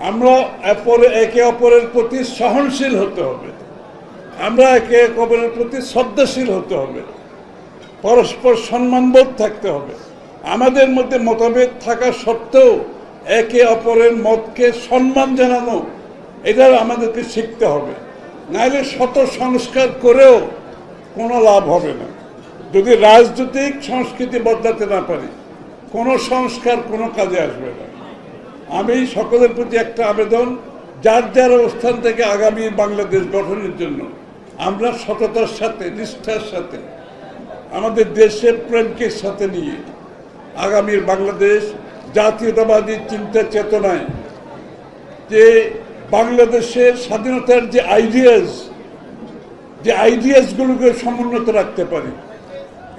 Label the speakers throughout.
Speaker 1: আমরা একে অপরের প্রতি সহনশীল হতে হবে, আমরা একে অপরের প্রতি শ্রদ্ধাশীল হতে হবে, পরস্পর সম্মানবোধ থাকতে হবে। আমাদের মধ্যে মতভেদ থাকা সত্ত্বেও একে অপরের মতকে সম্মান জানানো, এটা আমাদেরকে শিখতে হবে। নাহলে শত সংস্কার করেও কোনো লাভ হবে না। যদি রাজনৈতিক সংস্কৃতি বদলাতে না পারি, কোনো সংস্কার কোনো কাজে আসবে না। আমি সকলের প্রতি একটা আবেদন, যার যার অবস্থান থেকে আগামী বাংলাদেশ গঠনের জন্য আমরা সততার সাথে, নিষ্ঠার সাথে, আমাদের দেশের প্রেমকে সাথে নিয়ে আগামীর বাংলাদেশ জাতীয়তাবাদী চিন্তা চেতনায় যে বাংলাদেশের স্বাধীনতার যে আইডিয়াসগুলোকে সমুন্নত রাখতে পারি,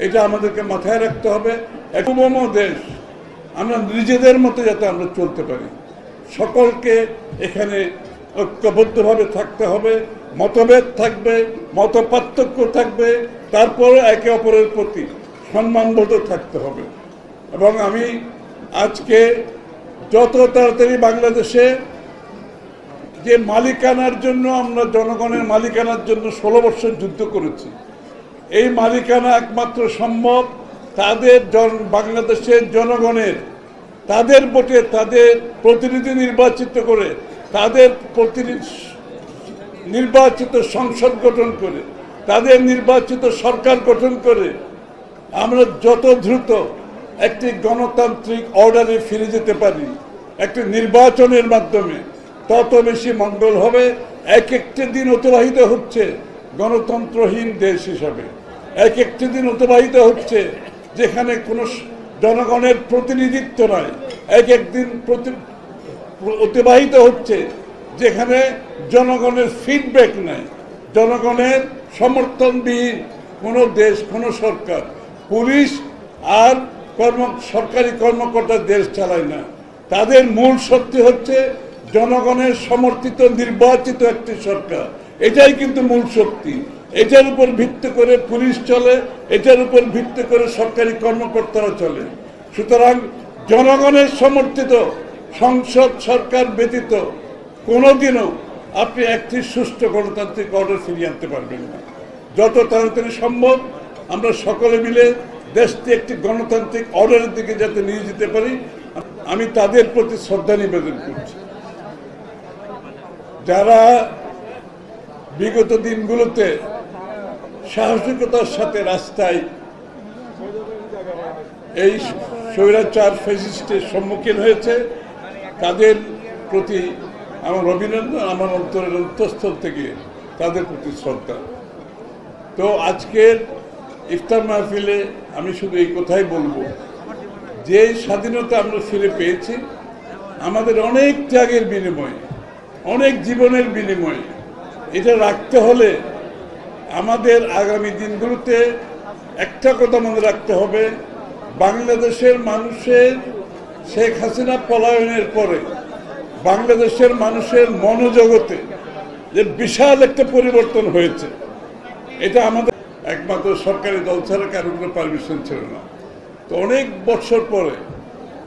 Speaker 1: এটা আমাদেরকে মাথায় রাখতে হবে। এক দেশ আমরা নিজেদের মতো যাতে আমরা চলতে পারি, সকলকে এখানে ঐক্যবদ্ধভাবে থাকতে হবে। মতভেদ থাকবে, মত পার্থক্য থাকবে, তারপরে একে অপরের প্রতি সম্মানবোধ থাকতে হবে। এবং আমি আজকে যত তাড়াতাড়ি বাংলাদেশে যে মালিকানার জন্য আমরা জনগণের মালিকানার জন্য 16 বছর যুদ্ধ করেছি, এই মালিকানা একমাত্র সম্ভব তাদের বাংলাদেশের জনগণের, তাদের ভোটে তাদের প্রতিনিধি নির্বাচিত করে, তাদের নির্বাচিত সংসদ গঠন করে, তাদের নির্বাচিত সরকার গঠন করে আমরা যত দ্রুত একটি গণতান্ত্রিক অর্ডারে ফিরে যেতে পারি একটি নির্বাচনের মাধ্যমে, তত বেশি মঙ্গল হবে। এক একটি দিন অতিবাহিত হচ্ছে গণতন্ত্রহীন দেশ হিসাবে, এক একটি দিন অতিবাহিত হচ্ছে যেখানে কোনো জনগণের প্রতিনিধিত্ব নাই, এক একদিন অতিবাহিত হচ্ছে যেখানে জনগণের ফিডব্যাক নাই, জনগণের সমর্থনবিহীন কোনো দেশ, কোনো সরকার, পুলিশ আর সরকারি কর্মকর্তা দেশ চালায় না। তাদের মূল শক্তি হচ্ছে জনগণের সমর্থিত নির্বাচিত একটি সরকার, এটাই কিন্তু মূল শক্তি। এটার উপর ভিত্তি করে পুলিশ চলে, এটার উপর ভিত্তি করে সরকারি কর্মকর্তারা চলে। সুতরাং জনগণের সমর্থিত সংসদ সরকার ব্যতীত কোনোদিনও আপনি একটি সুষ্ঠু গণতান্ত্রিক অর্ডার ফিরিয়ে আনতে পারবেন না। যত তাড়াতাড়ি সম্ভব আমরা সকলে মিলে দেশটি একটি গণতান্ত্রিক অর্ডারের দিকে যাতে নিয়ে যেতে পারি, আমি তাদের প্রতি শ্রদ্ধা নিবেদন করছি। যারা বিগত দিনগুলোতে সাহসিকতার সাথে রাস্তায় এই স্বৈরাচার ফ্যাসিস্টের সম্মুখীন হয়েছে, তাদের প্রতি আমার অভিনন্দন, আমার অন্তরের অন্তঃস্থল থেকে তাদের প্রতি শ্রদ্ধা। তো আজকের ইফতার মাহফিলে আমি শুধু এই কথাই বলবো, যে স্বাধীনতা আমরা ফিরে পেয়েছি আমাদের অনেক ত্যাগের বিনিময়ে, অনেক জীবনের বিনিময়ে। এটা রাখতে হলে আমাদের আগামী দিনগুলোতে একটা কথা মনে রাখতে হবে, বাংলাদেশের মানুষের শেখ হাসিনা পলায়নের পরে বাংলাদেশের মানুষের মনোজগতে যে বিশাল একটা পরিবর্তন হয়েছে, এটা আমাদের একমাত্র সরকারি দল ছাড়া কারোর কোনো পারমিশন ছিল না। তো অনেক বছর পরে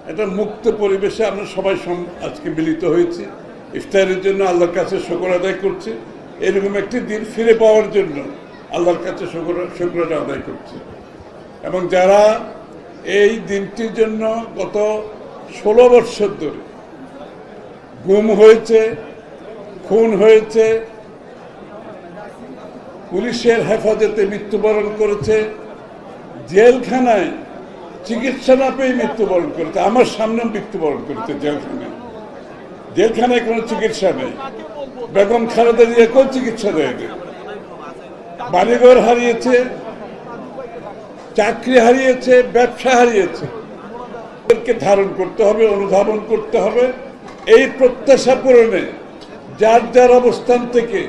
Speaker 1: একটা মুক্ত পরিবেশে আমরা সবাই আজকে মিলিত হয়েছি ইফতারের জন্য। আল্লাহর কাছে শুকর আদায় করছি, এরকম একটি দিন ফিরে পাওয়ার জন্য আল্লাহর কাছে শুকর আদায় করছি। এবং যারা এই দিনটির জন্য গত 16 বছর ধরে গুম হয়েছে, খুন হয়েছে, পুলিশের হেফাজতে মৃত্যুবরণ করেছে, জেলখানায় চিকিৎসা না পেয়ে মৃত্যুবরণ করেছে, আমার সামনে মৃত্যুবরণ করেছে জেলখানায়। জেলখানায় কোনো চিকিৎসা নেই, বেগম খালেদা জিয়াকেও চিকিৎসা দেয়নি। বাড়িঘর হারিয়েছে, চাকরি হারিয়েছে, ব্যবসা হারিয়েছে। এদেরকে ধারণ করতে হবে, অনুধাবন করতে হবে। এই প্রত্যাশা পূরণে যার যার অবস্থান থেকে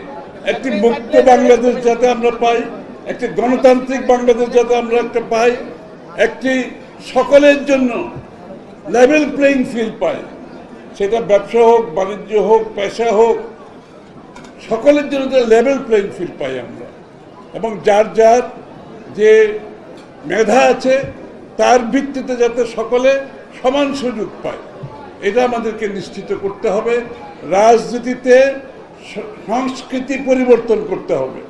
Speaker 1: একটি মুক্ত বাংলাদেশ যাতে আমরা পাই, একটি গণতান্ত্রিক বাংলাদেশ যাতে আমরা একটা পাই, একটি সকলের জন্য লেভেল প্লেইং ফিল্ড পাই, সেটা ব্যবসা হোক, বাণিজ্য হোক, পেশা হোক, সকলের জন্য লেভেল প্লেইং ফিল্ড পাই আমরা। এবং যার যার যে মেধা আছে তার ভিত্তিতে যাতে সকলে সমান সুযোগ পায়, এটা আমাদেরকে নিশ্চিত করতে হবে। রাজনীতিতে সংস্কৃতি পরিবর্তন করতে হবে।